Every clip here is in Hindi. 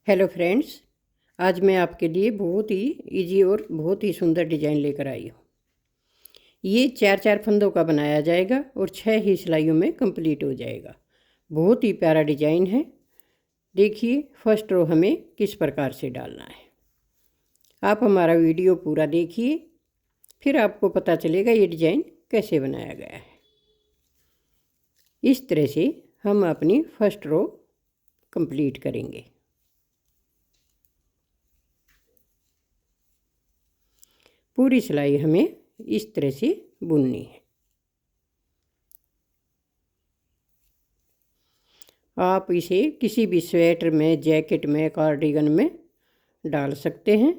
हेलो फ्रेंड्स, आज मैं आपके लिए बहुत ही इजी और बहुत ही सुंदर डिज़ाइन लेकर आई हूँ। ये चार चार फंदों का बनाया जाएगा और 6 ही सिलाइयों में कंप्लीट हो जाएगा। बहुत ही प्यारा डिज़ाइन है। देखिए फर्स्ट रो हमें किस प्रकार से डालना है। आप हमारा वीडियो पूरा देखिए, फिर आपको पता चलेगा ये डिज़ाइन कैसे बनाया गया है। इस तरह से हम अपनी फर्स्ट रो कंप्लीट करेंगे। पूरी सिलाई हमें इस तरह से बुननी है। आप इसे किसी भी स्वेटर में, जैकेट में, कार्डिगन में डाल सकते हैं।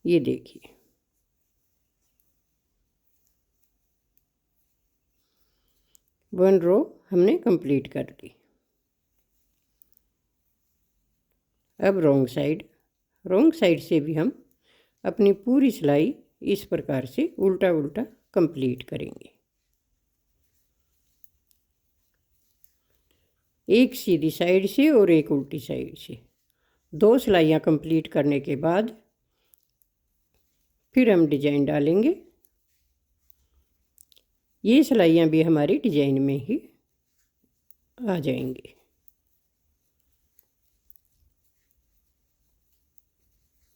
ये देखिए, वन रो हमने कंप्लीट कर दी। अब रॉन्ग साइड से भी हम अपनी पूरी सिलाई इस प्रकार से उल्टा उल्टा कंप्लीट करेंगे। एक सीधी साइड से और एक उल्टी साइड से 2 सिलाइयाँ कंप्लीट करने के बाद फिर हम डिजाइन डालेंगे। ये सिलाइयाँ भी हमारी डिजाइन में ही आ जाएंगी।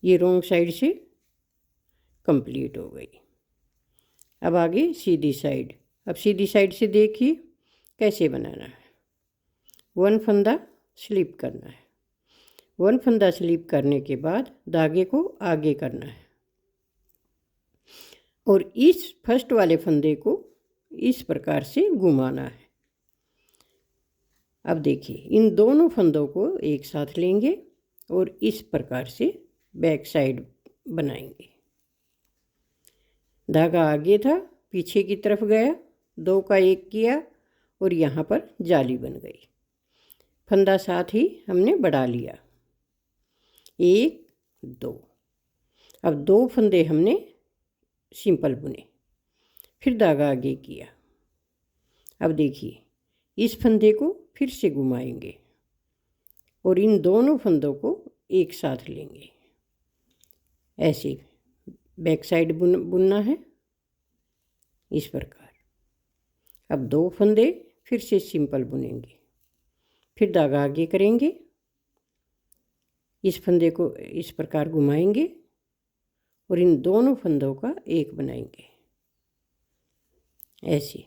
ये रॉन्ग साइड से कंप्लीट हो गई। अब आगे सीधी साइड। अब सीधी साइड से देखिए कैसे बनाना है। 1 फंदा स्लिप करना है। 1 फंदा स्लिप करने के बाद धागे को आगे करना है और इस फर्स्ट वाले फंदे को इस प्रकार से घुमाना है। अब देखिए, इन दोनों फंदों को एक साथ लेंगे और इस प्रकार से बैक साइड बनाएंगे। धागा आगे था, पीछे की तरफ गया, 2 का 1 किया और यहाँ पर जाली बन गई। फंदा साथ ही हमने बढ़ा लिया, 1 2। अब 2 फंदे हमने सिंपल बुने, फिर धागा आगे किया। अब देखिए, इस फंदे को फिर से घुमाएंगे और इन दोनों फंदों को एक साथ लेंगे। ऐसे बैक साइड बुनना है इस प्रकार। अब 2 फंदे फिर से सिंपल बुनेंगे, फिर धागा आगे करेंगे, इस फंदे को इस प्रकार घुमाएंगे और इन दोनों फंदों का एक बनाएंगे। ऐसे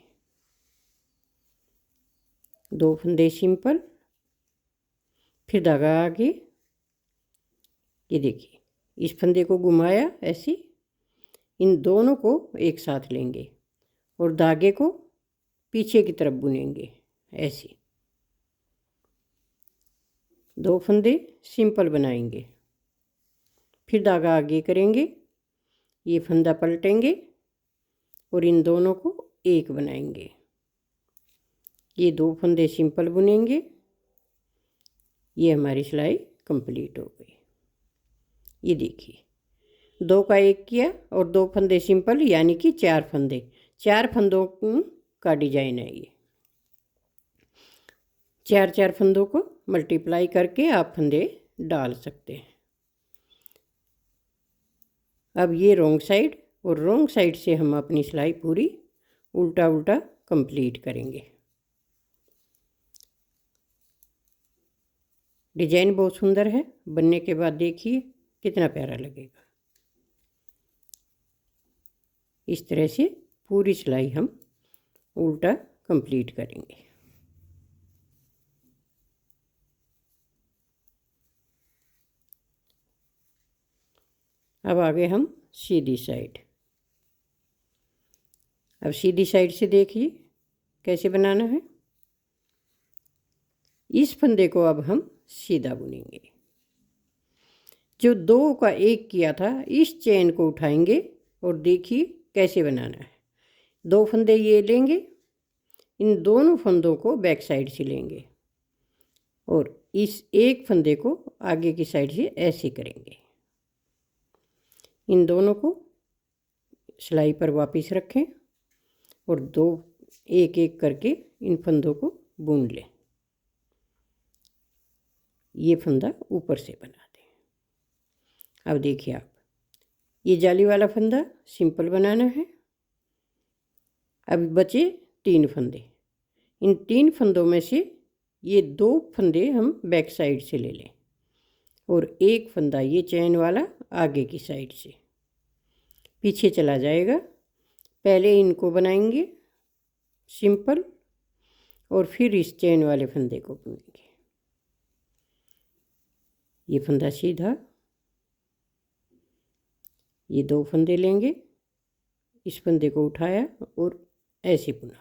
2 फंदे सिंपल, फिर धागा आगे। ये देखिए, इस फंदे को घुमाया, ऐसे इन दोनों को एक साथ लेंगे और धागे को पीछे की तरफ बुनेंगे। ऐसे 2 फंदे सिंपल बनाएंगे, फिर धागा आगे करेंगे, ये फंदा पलटेंगे और इन दोनों को एक बनाएंगे। ये 2 फंदे सिंपल बुनेंगे। ये हमारी सिलाई कंप्लीट हो गई। ये देखिए, 2 का 1 किया और 2 फंदे सिंपल, यानी कि 4 फंदे। 4 फंदों का डिजाइन है ये। 4 फंदों को मल्टीप्लाई करके आप फंदे डाल सकते हैं। अब ये रॉन्ग साइड, और रॉन्ग साइड से हम अपनी सिलाई पूरी उल्टा उल्टा कंप्लीट करेंगे। डिजाइन बहुत सुंदर है, बनने के बाद देखिए कितना प्यारा लगेगा। इस तरह से पूरी सिलाई हम उल्टा कंप्लीट करेंगे। अब आगे हम सीधी साइड। अब सीधी साइड से देखिए कैसे बनाना है। इस फंदे को अब हम सीधा बुनेंगे। जो 2 का 1 किया था, इस चेन को उठाएंगे और देखिए कैसे बनाना है। 2 फंदे ये लेंगे, इन दोनों फंदों को बैक साइड से लेंगे और इस एक फंदे को आगे की साइड से ऐसे करेंगे। इन दोनों को सिलाई पर वापस रखें और 2 एक एक करके इन फंदों को बुन लें। ये फंदा ऊपर से बना दें। अब देखिए आप, ये जाली वाला फंदा सिंपल बनाना है। अब बचे 3 फंदे। इन 3 फंदों में से ये 2 फंदे हम बैक साइड से ले लें और एक फंदा ये चैन वाला आगे की साइड से पीछे चला जाएगा। पहले इनको बनाएंगे सिंपल और फिर इस चैन वाले फंदे को बुनेंगे। ये फंदा सीधा, ये 2 फंदे लेंगे, इस फंदे को उठाया और ऐसे बुना।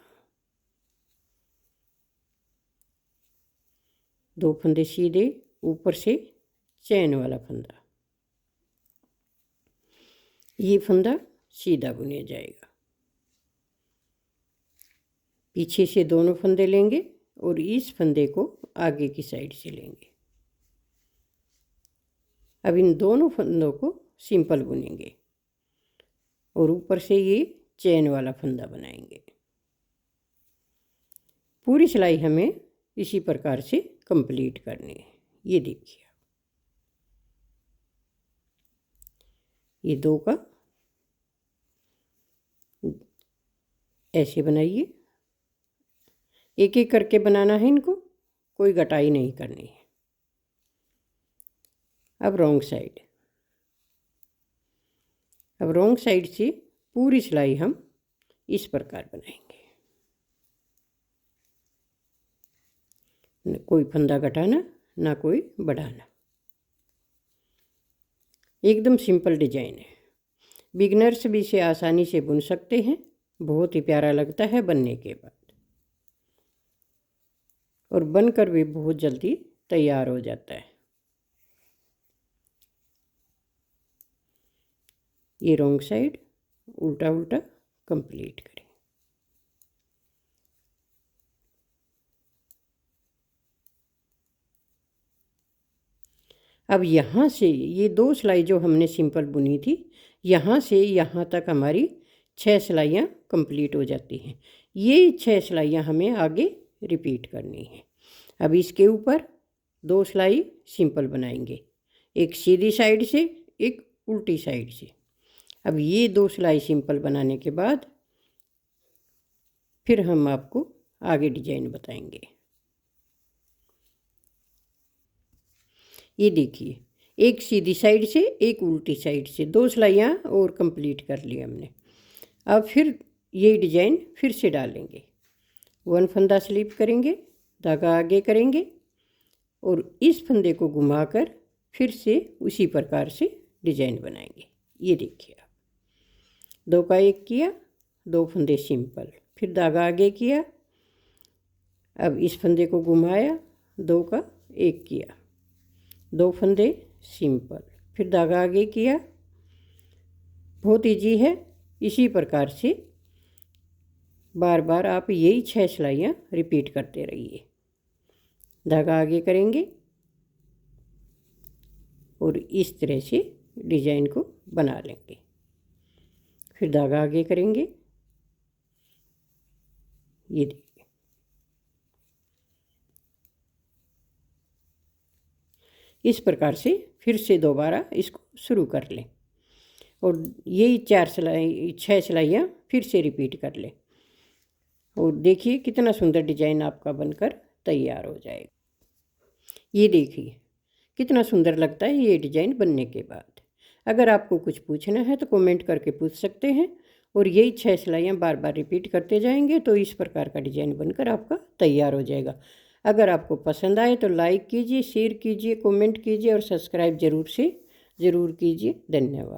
2 फंदे सीधे, ऊपर से चैन वाला फंदा, ये फंदा सीधा बुने जाएगा। पीछे से दोनों फंदे लेंगे और इस फंदे को आगे की साइड से लेंगे। अब इन दोनों फंदों को सिंपल बुनेंगे और ऊपर से ये चैन वाला फंदा बनाएंगे। पूरी सिलाई हमें इसी प्रकार से कंप्लीट करनी है। ये देखिए, ये 2 का ऐसे बनाइए। एक एक करके बनाना है इनको, कोई घटाई नहीं करनी है। अब रॉन्ग साइड, अब रॉन्ग साइड से पूरी सिलाई हम इस प्रकार बनाएंगे। न कोई फंदा घटाना, ना कोई बढ़ाना। एकदम सिंपल डिजाइन है, बिगनर्स भी इसे आसानी से बुन सकते हैं। बहुत ही प्यारा लगता है बनने के बाद और बनकर भी बहुत जल्दी तैयार हो जाता है। ये रॉन्ग साइड उल्टा उल्टा कंप्लीट करें। अब यहाँ से ये 2 सिलाई जो हमने सिंपल बुनी थी, यहाँ से यहाँ तक हमारी 6 सिलाइयाँ कंप्लीट हो जाती हैं। ये 6 सिलाइयाँ हमें आगे रिपीट करनी है। अब इसके ऊपर 2 सिलाई सिंपल बनाएंगे, एक सीधी साइड से, एक उल्टी साइड से। अब ये 2 सिलाई सिंपल बनाने के बाद फिर हम आपको आगे डिजाइन बताएंगे। ये देखिए, एक सीधी साइड से, एक उल्टी साइड से 2 सिलाइयाँ और कंप्लीट कर ली हमने। अब फिर ये डिजाइन फिर से डालेंगे। 1 फंदा स्लिप करेंगे, धागा आगे करेंगे और इस फंदे को घुमाकर फिर से उसी प्रकार से डिजाइन बनाएंगे। ये देखिए आप, 2 का 1 किया, 2 फंदे सिंपल, फिर धागा आगे किया। अब इस फंदे को घुमाया, 2 का 1 किया, 2 फंदे सिंपल, फिर धागा आगे किया। बहुत इजी है। इसी प्रकार से बार बार आप यही 6 सिलाइयाँ रिपीट करते रहिए। धागा आगे करेंगे और इस तरह से डिजाइन को बना लेंगे। फिर धागा आगे करेंगे। ये देखिए, इस प्रकार से फिर से दोबारा इसको शुरू कर लें और यही 6 सिलाइयाँ फिर से रिपीट कर लें और देखिए कितना सुंदर डिजाइन आपका बनकर तैयार हो जाएगा। ये देखिए कितना सुंदर लगता है ये डिजाइन बनने के बाद। अगर आपको कुछ पूछना है तो कमेंट करके पूछ सकते हैं और यही 6 सिलाइयाँ बार बार रिपीट करते जाएंगे तो इस प्रकार का डिजाइन बनकर आपका तैयार हो जाएगा। अगर आपको पसंद आए तो लाइक कीजिए, शेयर कीजिए, कमेंट कीजिए और सब्सक्राइब ज़रूर कीजिए। धन्यवाद।